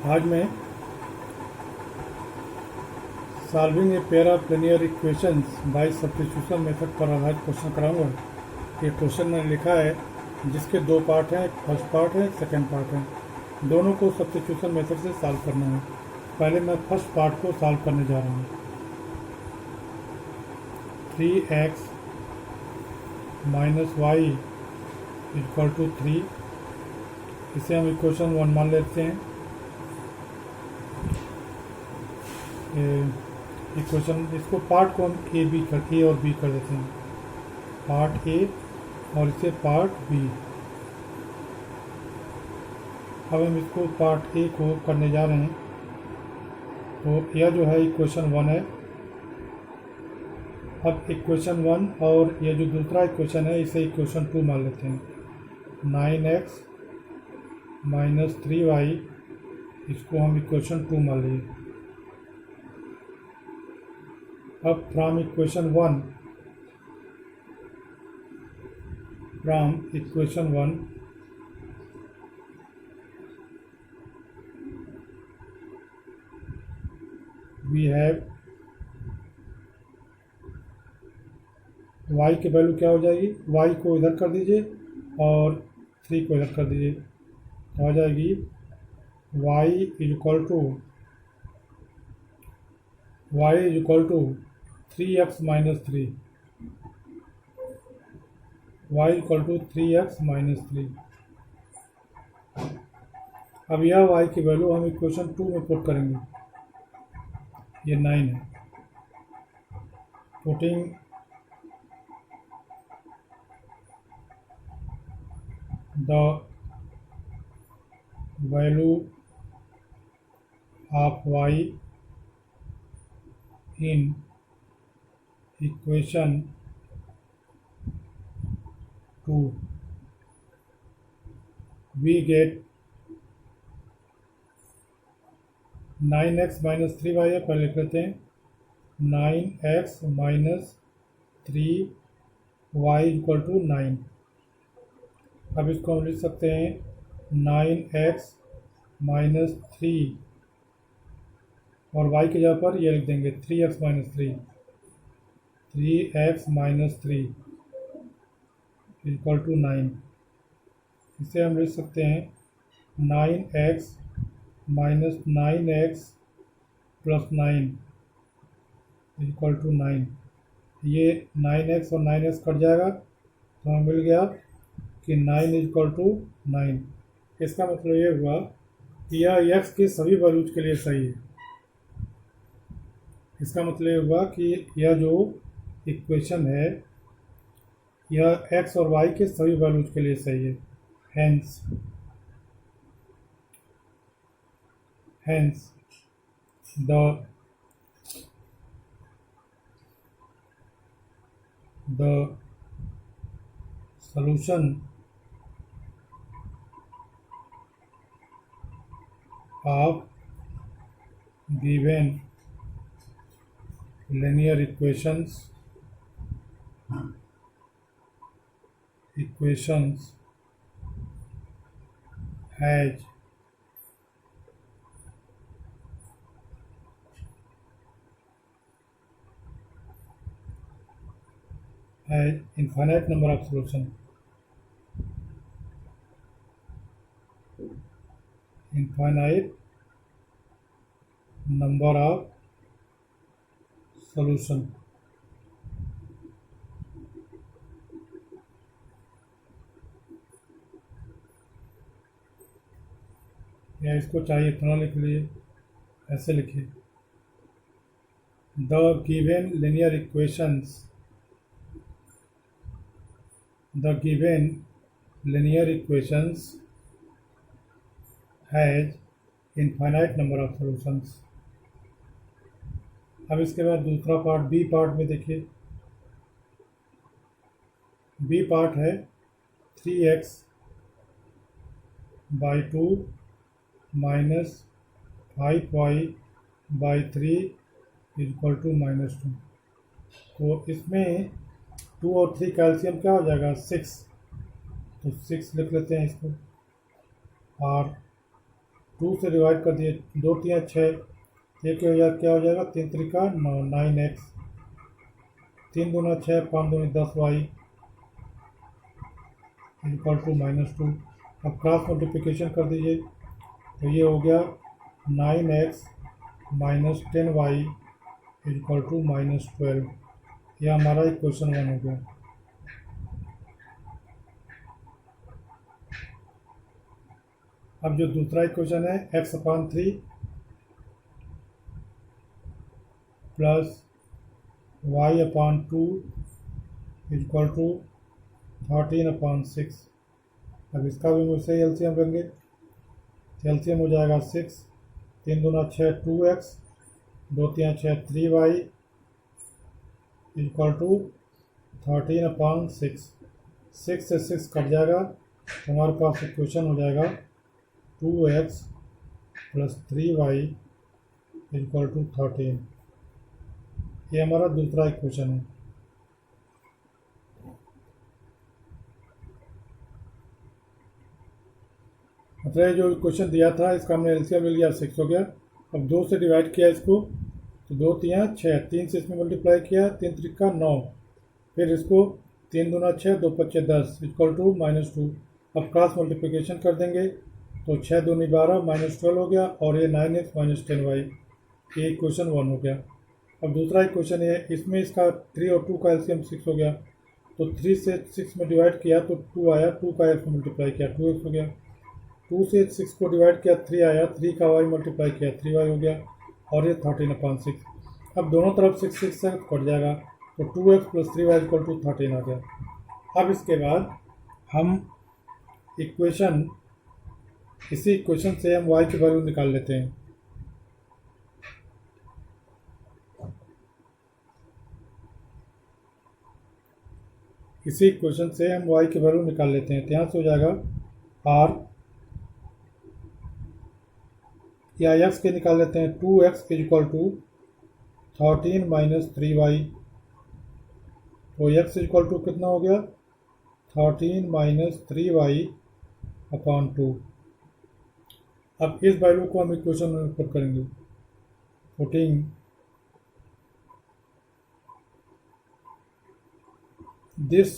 आज मैं solving a pair of linear equations bye substitution method पर आधारित क्वेश्चन कराऊंगा। ये क्वेश्चन मैंने लिखा है जिसके दो पार्ट हैं, फर्स्ट पार्ट है, सेकंड पार्ट है। दोनों को सब्स्टिट्यूशन मेथड से सॉल्व करना है। पहले मैं फर्स्ट पार्ट को सॉल्व करने जा रहा हूँ। 3x minus Y equal to 3, इसे हम इक्वेशन 1 मान लेते हैं। इक्वेशन इसको पार्ट को हम ए और बी कर देते हैं, पार्ट ए और इसे पार्ट बी। अब हम इसको पार्ट ए को करने जा रहे हैं। तो यह जो है इक्वेशन 1 है। अब इक्वेशन 1 और यह जो दूसरा इक्वेशन है इसे इक्वेशन 2 मान लेते हैं। 9x माइनस 3y, इसको हम इक्वेशन 2 मान लिए। अब from equation 1 we have y की वैल्यू क्या हो जाएगी, y को इधर कर दीजिए और 3 को इधर कर दीजिए, तो आ जाएगी y is equal to 3x minus 3, y equal to 3x minus 3। अब यह y की वैल्यू हम इक्वेशन 2 में पुट करेंगे। ये 9 है। Putting the value of y in equation 2, we get 9x minus 3y है। पहले लिख लेते हैं 9x minus 3y equal to 9। अब इसको हम लिख सकते हैं 9x माइनस 3 और y की जगह पर ये लिख देंगे 3x माइनस 3 इक्वल टू 9। इसे हम लिख सकते हैं 9x minus 9x plus 9 equal to 9। ये 9x और 9x कट जाएगा तो हमें मिल गया कि 9 इक्वल टू 9। इसका मतलब ये हुआ कि यह x के सभी वैल्यूज के लिए सही है। इसका मतलब ये हुआ कि यह जो इक्वेशन है यह x और y के सभी वैल्यूज के लिए सही है। Hence the solution of given linear equations has infinite number of solutions. Infinite number of solution। या इसको चाहिए इतना लिख लिए, ऐसे लिखिए the given linear equations has infinite number of solutions. अब इसके बाद दूसरा पार्ट बी पार्ट में देखिए। बी पार्ट है 3x by 2 minus 5y by 3 equal to minus 2। तो इसमें 2 और 3 कैल्शियम क्या हो जाएगा 6, तो 6 लिख लेते हैं इसको। और 2 से डिवाइड कर दिए, 2 3 6, ये क्या हो जाएगा 3 3 9, 9x, 3 दूना 6, 5 दूनी 10y इक्वल टू -2। अब क्रॉस मल्टीप्लिकेशन कर दीजिए, तो ये हो गया 9x minus 10y equal to -12। यह हमारा इक्वेशन 1 हो गया। अब जो दूसरा इक्वेशन है x/3 plus y/2 equal to 13/6। अब इसका भी मुझसे एलसीएम लेंगे, एलसीएम हो जाएगा 6, 3 दूना 6 2x, 2 3 6 3y इक्वल टू 13/6। 6 से 6 कट जाएगा, तो हमारे पास इक्वेशन हो जाएगा 2x plus 3y equal to 13। ये हमारा दूसरा इक्वेशन है। मतलब जो इक्वेशन दिया था इसका हमने एलसीएम ले लिया, 6 हो गया। अब 2 से डिवाइड किया इसको, तो 2 3 6, 3 से इसमें मल्टीप्लाई किया, 3 3 9, फिर इसको 3 दूना 6, 2 5 10 इक्वल टू -2। अब क्रॉस मल्टीप्लिकेशन कर देंगे, तो 6 दूनी 12 -12 हो गया, और ये 9x माइनस 10y, ये इक्वेशन 1 हो गया। अब दूसरा इक्वेशन है, इसमें इसका 3 और 2 का एलसीएम 6 हो गया, तो 3 से 6 में डिवाइड किया तो 2 आया, 2 का x मल्टीप्लाई किया 2x हो गया, 2 से 6 को डिवाइड किया 3 आया, 3 का y मल्टीप्लाई किया 3y हो गया, और ये 13/6। अब दोनों तरफ 6 से कट जाएगा, तो 2x plus 3y equal to 13 आ गया। अब इसके बाद हम इसी इक्वेशन से हम y की वैल्यू निकाल लेते हैं। इसी इक्वेशन से हम y की वैल्यू निकाल लेते हैं, तो यहाँ से हो जाएगा r या x के निकाल लेते हैं, 2x equal to 13 minus 3y, तो x इक्वल टू कितना हो गया 13 माइनस 3y अपॉन 2। अब इस वैल्यू को हम इक्वेशन में पुट करेंगे, putting this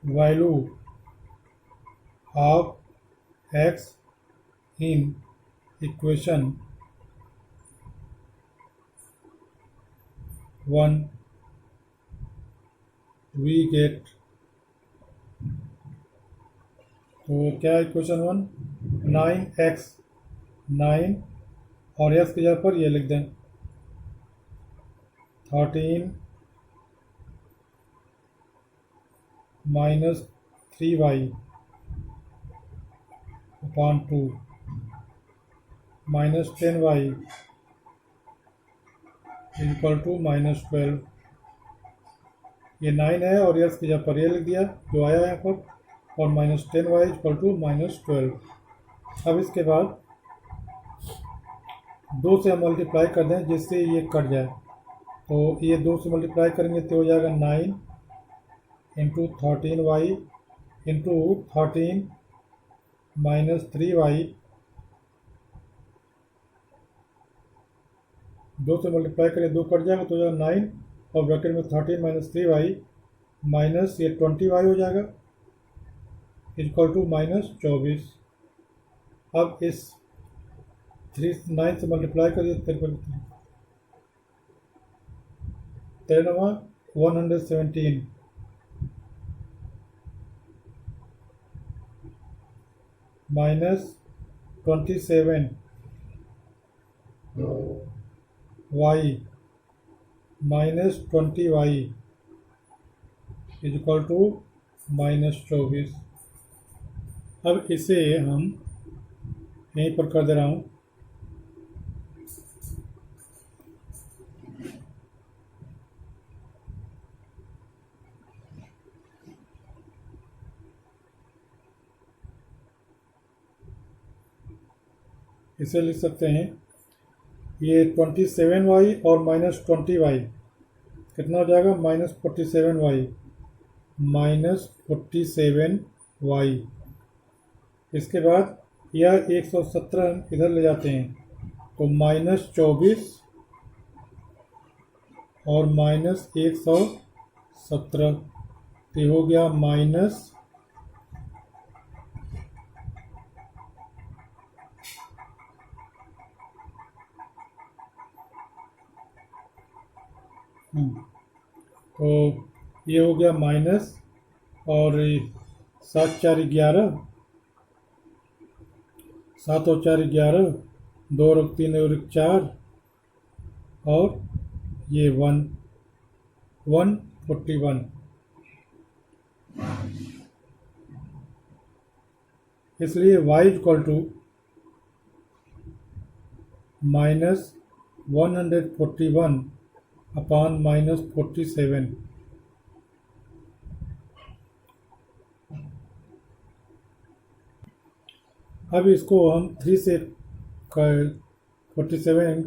value of x in equation 1 we get, तो क्या इक्वेशन 1 9x, 9 और x की जगह पर ये लिख दें 13 minus 3y upon 2 minus 10y equal to -12। ये 9 है और x की जगह पर ये लिख दिया जो आया यहाँ पर, और -10y इक्वल टू -12। अब इसके बाद 2 से हम मल्टीप्लाई कर दें जिससे ये कट जाए, तो ये 2 से मल्टीप्लाई करेंगे तो हो जाएगा 9 into 13y into 13 minus 3y, 2 से मल्टीप्लाई करें 2 कट जाएगा तो हो जाएगा 9, और ब्रैकेट में 13 माइनस 3y माइनस ये 20y हो जाएगा इक्वल टू -24। अब इस 9 से मल्टीप्लाई करिए, 117 minus 27 y minus 20y equal to -24। अब इसे हम यहीं पर कर दे रहा हूँ, इसे लिख सकते हैं ये 27y और -20y कितना हो जाएगा -47y, -47y। इसके बाद यह 117 हम इधर ले जाते हैं तो -24 और -117, तो हो गया माइनस तो ये हो गया माइनस, और 7 4 11, 7 और 4 11, 2 और 3 और 4, और ये 141। इसलिए y इक्वल टू -141 अपॉन -47। अब इसको हम 3 से 47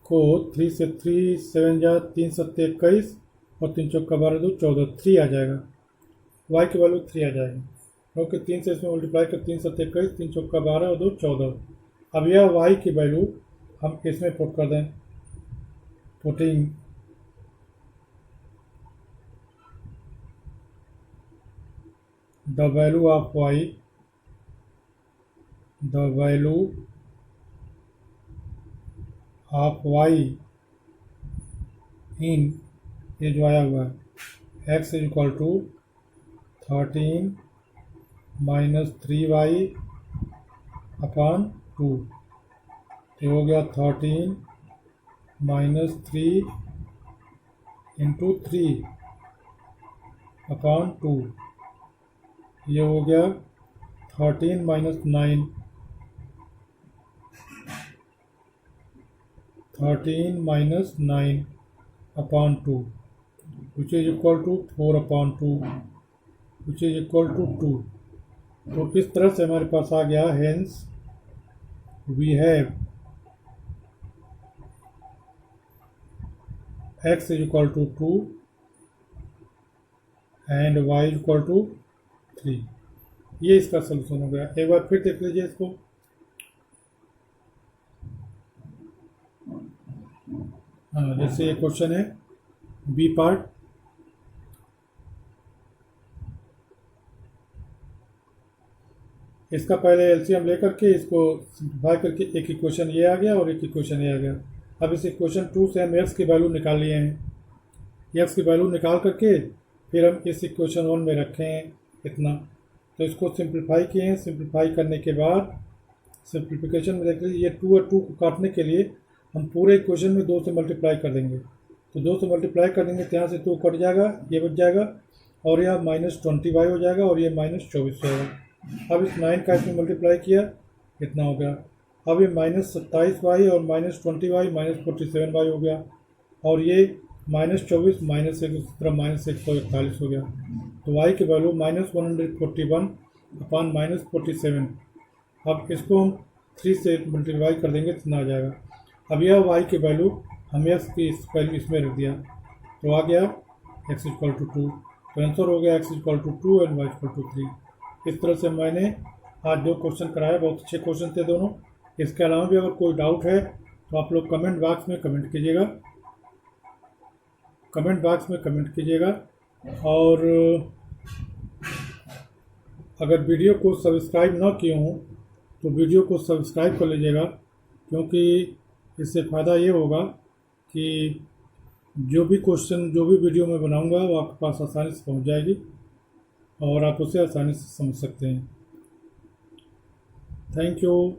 को 3 से 3 7 जा 3 7 21 और 3 चौका 12 2 14, 3 आ जाएगा। y की वैल्यू 3 आ जाएगी, क्योंकि 3 से इसमें मल्टीप्लाई कर 3 7 21, 3 चौका 12 और 2 14। अब यह y की वैल्यू हम इसमें पुट कर दें, putting the value of y, the value of y in, ये जो आया हुआ है x is equal to 13 minus 3y upon 2, ये हो गया 13 माइनस 3 इंटू 3 अपॉन 2, ये हो गया 13 minus 9, 13 minus 9 upon 2, which is equal to 4 upon 2, which is equal to 2। तो इस तरह से हमारे पास आ गया, hence we have x is equal to 2 and y is equal to 3। ये इसका सलूशन हो गया। एक बार फिर देख लीजिए इसको। हाँ, जैसे ये क्वेश्चन है बी पार्ट, इसका पहले एलसीएम लेकर के इसको सिंप्लीफाई करके एक इक्वेशन ये आ गया और एक इक्वेशन ये आ गया। अब इस इक्वेशन 2 से हम x की वैल्यू निकाल लिए हैं। x की वैल्यू निकाल करके फिर हम इस इक्वेशन 1 में रखे हैं इतना, तो इसको सिंप्लीफाई किए हैं। सिंप्लीफाई करने के बाद सिंप्लीफिकेशन में देख लीजिए, ये 2 और 2 को काटने के लिए हम पूरे इक्वेशन में 2 से मल्टीप्लाई कर देंगे। तो 2 से मल्टीप्लाई कर देंगे तो यहाँ से 2 कट जाएगा, ये बच जाएगा, और यह -20y हो जाएगा और ये -24 हो जाएगा। अब इस 9 का इसमें मल्टीप्लाई किया, इतना हो गया। अब ये -27y और -20y -47y हो गया, और ये -24 -141 हो गया। तो y की वैल्यू -141 अपॉन -47। अब इसको हम 3 से मल्टीप्लाई कर देंगे, इतना आ जाएगा। अब यह y की वैल्यू हम x की वैल्यू इसमें रख दिया, तो आ गया x इक्वल टू 2। तो आंसर हो गया x equal to 2 and y equal to 3। इस तरह से मैंने आज 2 क्वेश्चन कराया, बहुत अच्छे क्वेश्चन थे दोनों। इसके अलावा भी अगर कोई डाउट है तो आप लोग कमेंट बॉक्स में कमेंट कीजिएगा, कमेंट बॉक्स में कमेंट कीजिएगा। और अगर वीडियो को सब्सक्राइब ना किए हों तो वीडियो को सब्सक्राइब कर लीजिएगा, क्योंकि इससे फ़ायदा ये होगा कि जो भी क्वेश्चन, जो भी वीडियो मैं बनाऊंगा वो आपके पास आसानी से पहुंच जाएगी और आप उसे आसानी से समझ सकते हैं। Thank you.